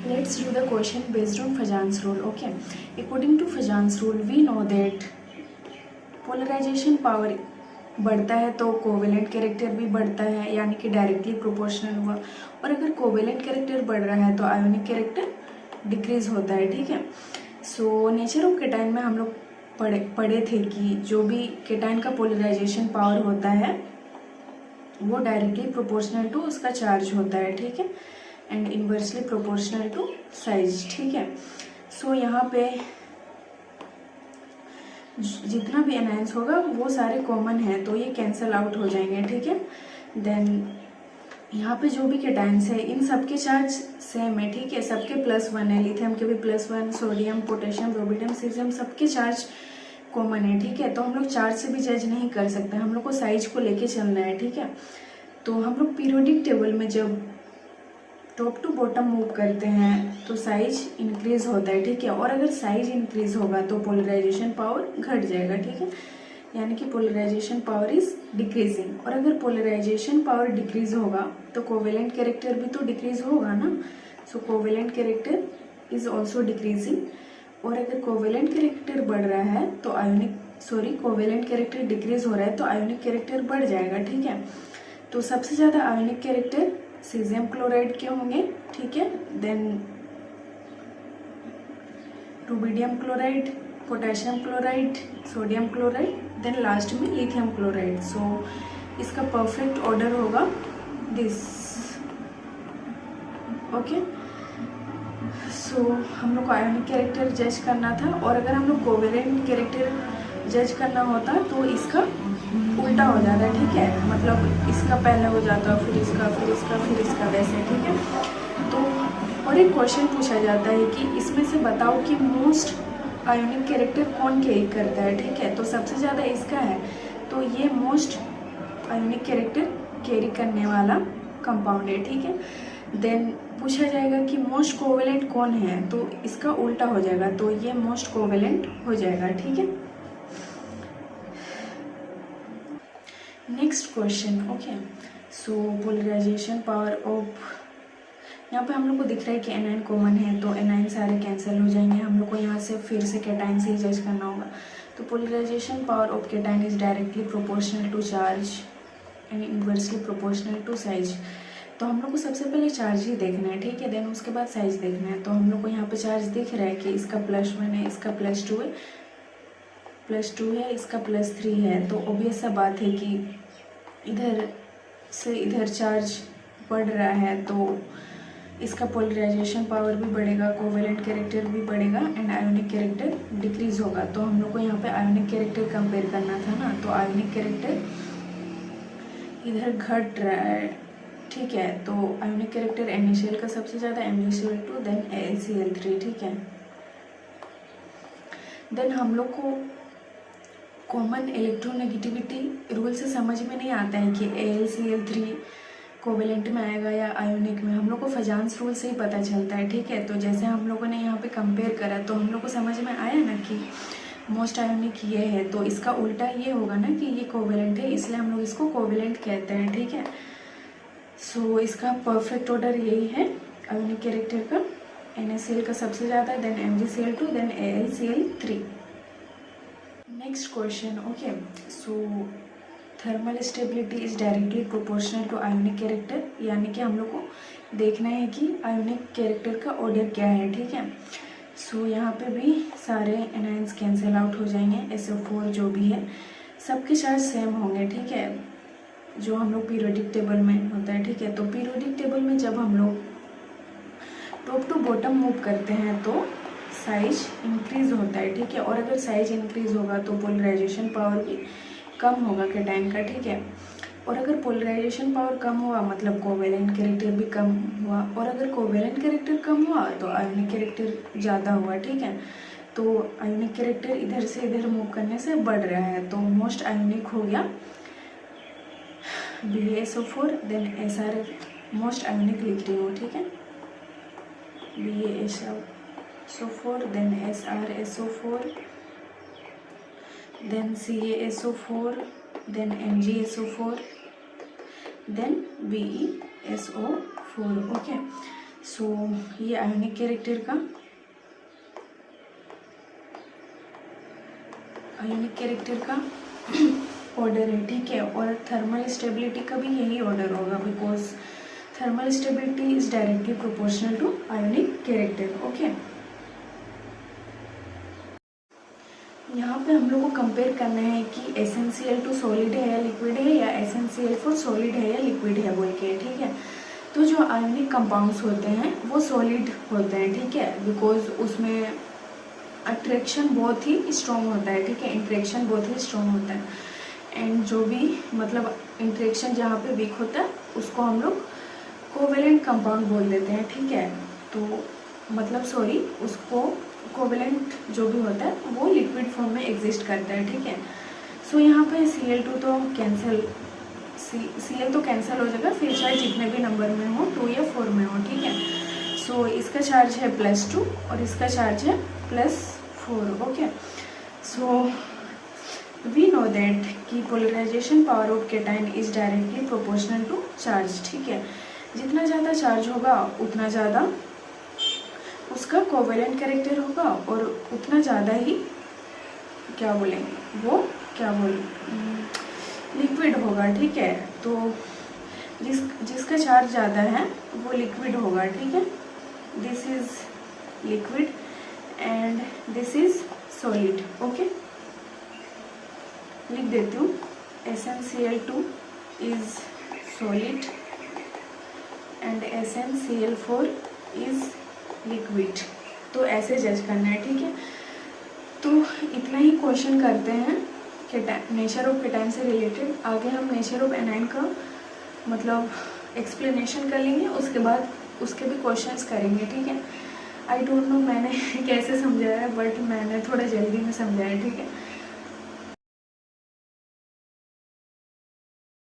Let's do the question based on Fajans rule. Okay, according to Fajans rule, we know that polarization power बढ़ता है तो covalent character भी बढ़ता है, यानी कि डायरेक्टली प्रोपोर्शनल हुआ। और अगर कोवेलेंट कैरेक्टर बढ़ रहा है तो आयोनिक कैरेक्टर डिक्रीज होता है। ठीक है, सो नेचर ऑफ केटाइन में हम लोग पढ़े थे कि जो भी केटाइन का पोलराइजेशन पावर होता है वो डायरेक्टली प्रोपोर्शनल टू उसका चार्ज होता है। ठीक है, and inversely proportional to size. ठीक है, सो यहाँ पे जितना भी एनायंस होगा वो सारे कॉमन है तो ये कैंसल आउट हो जाएंगे। ठीक है, देन यहाँ पे जो भी केटाइंस है इन सबके चार्ज सेम है। ठीक है, सबके +1 है, लिथियम के भी +1, सोडियम, पोटेशियम, रोबिडियम, सीजियम सबके चार्ज कॉमन है। ठीक है, तो हम लोग चार्ज से भी जज नहीं कर सकते, हम लोग को साइज को लेके चलना है। ठीक है, तो हम लोग पीरियोडिक टेबल में जब टॉप टू बॉटम मूव करते हैं तो साइज इंक्रीज होता है। ठीक है, और अगर साइज इंक्रीज होगा तो पोलराइजेशन पावर घट जाएगा। ठीक है, यानी कि पोलराइजेशन पावर इज डिक्रीजिंग। और अगर पोलराइजेशन पावर डिक्रीज होगा तो कोवेलेंट कैरेक्टर भी तो डिक्रीज होगा ना। So covalent character is also decreasing. और अगर कोवेलेंट कैरेक्टर बढ़ रहा है तो कोवेलेंट कैरेक्टर डिक्रीज हो रहा है तो आयोनिक कैरेक्टर बढ़ जाएगा। ठीक है, तो सबसे ज़्यादा आयोनिक कैरेक्टर सीजियम क्लोराइड के होंगे। ठीक है, then rubidium chloride, potassium chloride, sodium chloride, then last में लिथियम क्लोराइड। सो इसका परफेक्ट ऑर्डर होगा दिस। ओके, सो हम लोग को आयोनिक कैरेक्टर जज करना था, और अगर हम लोग कोवेलेंट कैरेक्टर जज करना होता तो इसका उल्टा हो जाता है। ठीक है, मतलब इसका पहले हो जाता, फिर इसका, फिर इसका, फिर इसका, वैसे। ठीक है, तो और एक क्वेश्चन पूछा जाता है कि इसमें से बताओ कि मोस्ट आयोनिक कैरेक्टर कौन कैरी करता है। ठीक है, तो सबसे ज़्यादा इसका है, तो ये मोस्ट आयोनिक कैरेक्टर कैरी करने वाला कंपाउंड है। ठीक है, देन पूछा जाएगा कि मोस्ट कोवेलेंट कौन है, तो इसका उल्टा हो जाएगा, तो ये मोस्ट कोवेलेंट हो जाएगा। ठीक है, next question. Okay, so polarization power of, यहाँ पे हम लोग को दिख रहा है कि एनाइन कॉमन है तो एनाइन सारे कैंसिल हो जाएंगे। हम लोग को यहाँ से फिर से कैटाइन से ही जज करना होगा। तो polarization power of cation is directly proportional to charge and inversely proportional to size. तो हम लोग को सबसे पहले चार्ज ही देखना है। ठीक है, देन उसके बाद साइज देखना है। तो हम लोग को यहाँ पे चार्ज दिख रहा है कि इसका +1 है, इसका +2 है, +2 है, इसका +3 है। तो ऑब्वियस सा बात है कि इधर से इधर चार्ज बढ़ रहा है तो इसका पोलराइजेशन पावर भी बढ़ेगा, कोवेलेंट कैरेक्टर भी बढ़ेगा एंड आयोनिक कैरेक्टर डिक्रीज होगा। तो हम लोग को यहाँ पे आयोनिक कैरेक्टर कंपेयर करना था ना, तो आयोनिक कैरेक्टर इधर घट रहा है। ठीक है, तो आयोनिक कैरेक्टर NaCl का सबसे ज़्यादा, MgCl2, देन AlCl3। ठीक है, देन हम लोग को कॉमन इलेक्ट्रोनेगेटिविटी रूल से समझ में नहीं आता है कि AlCl3 कोवेलेंट में आएगा या आयोनिक में। हम लोग को फजान्स रूल से ही पता चलता है। ठीक है, तो जैसे हम लोगों ने यहाँ पे कंपेयर करा तो हम लोग को समझ में आया ना कि मोस्ट आयोनिक ये है, तो इसका उल्टा ये होगा ना कि ये कोवेलेंट है, इसलिए हम लोग इसको कोवेलेंट कहते हैं। ठीक है, सो इसका परफेक्ट ऑर्डर यही है आयोनिक कैरेक्टर का। NaCl का सबसे ज़्यादा, then MgCl2, then AlCl3। Next question. Okay, so thermal stability is directly proportional to ionic character, यानी कि हम लोग को देखना है कि आयोनिक कैरेक्टर का ऑर्डर क्या है। ठीक है, सो यहाँ पे भी सारे एनायंस कैंसिल आउट हो जाएंगे। SO4 जो भी है सबके चार्ज सेम होंगे। ठीक है, जो हम लोग पीरियोडिक टेबल में होता है। ठीक है, तो पीरियोडिक टेबल में जब हम लोग टॉप टू बॉटम मूव करते हैं तो साइज इंक्रीज होता है। ठीक है, और अगर साइज इंक्रीज होगा तो पोलराइजेशन पावर भी कम होगा कैटाइन का। ठीक है, और अगर पोलराइजेशन पावर कम हुआ मतलब कोवेलेंट कैरेक्टर भी कम हुआ, और अगर कोवेलेंट कैरेक्टर कम हुआ तो आयोनिक कैरेक्टर ज़्यादा हुआ। ठीक है, तो आयोनिक कैरेक्टर इधर से इधर मूव करने से बढ़ रहा है, तो मोस्ट आयोनिक हो गया BaSO4, then SR most ionic लिख रही हूँ। ठीक है, BaSO4, then SrSO4, then CaSO4, then MgSO4, then BeSO4. Okay, so ये आयोनिक कैरेक्टर का ऑर्डर है, ठीक है। और थर्मल स्टेबिलिटी का भी यही ऑर्डर होगा, because thermal stability is directly proportional to ionic character. Okay, यहाँ पे हम लोग को कंपेयर करना है कि SnCl2 सॉलिड है या लिक्विड है, या SnCl4 सॉलिड है या लिक्विड है बोल के, ठीक है। तो जो आयोनिक कंपाउंड्स होते हैं वो सॉलिड होते हैं, ठीक है, बिकॉज उसमें अट्रैक्शन बहुत ही स्ट्रॉन्ग होता है, ठीक है, इंटरेक्शन बहुत ही स्ट्रॉन्ग होता है। एंड जो भी मतलब इंटरेक्शन जहाँ पे वीक होता है उसको हम लोग कोवेलेंट कंपाउंड बोल देते हैं, ठीक है। तो मतलब सॉरी, उसको कोवेलेंट जो भी होता है वो लिक्विड फॉर्म में एग्जिस्ट करता है, ठीक है। सो यहाँ पे Cl2 तो कैंसिल, Cl तो कैंसिल हो जाएगा, फिर चाहे जितने भी नंबर में हो, 2 या 4 में हो, ठीक है। सो इसका चार्ज है +2 और इसका चार्ज है +4। Okay, so we know that कि polarisation power of cation is directly proportional to charge, ठीक है। जितना ज़्यादा चार्ज होगा उतना ज़्यादा उसका कोवेलेंट कैरेक्टर होगा और उतना ज़्यादा ही क्या बोलेंगे वो लिक्विड होगा, ठीक है। तो जिसका चार्ज ज़्यादा है वो लिक्विड होगा, ठीक है। This is liquid and this is solid. Okay, लिख देती हूँ, SnCl2 is solid and SnCl4 is liquid. तो ऐसे जज करना है, ठीक है। तो इतना ही क्वेश्चन करते हैं नेचर ऑफ कैटायन से रिलेटेड। आगे हम नेचर ऑफ एनायन का मतलब एक्सप्लेनेशन कर लेंगे, उसके बाद उसके भी क्वेश्चंस करेंगे, ठीक है। आई डोंट नो मैंने कैसे समझाया, बट मैंने थोड़ा जल्दी में समझाया, ठीक है।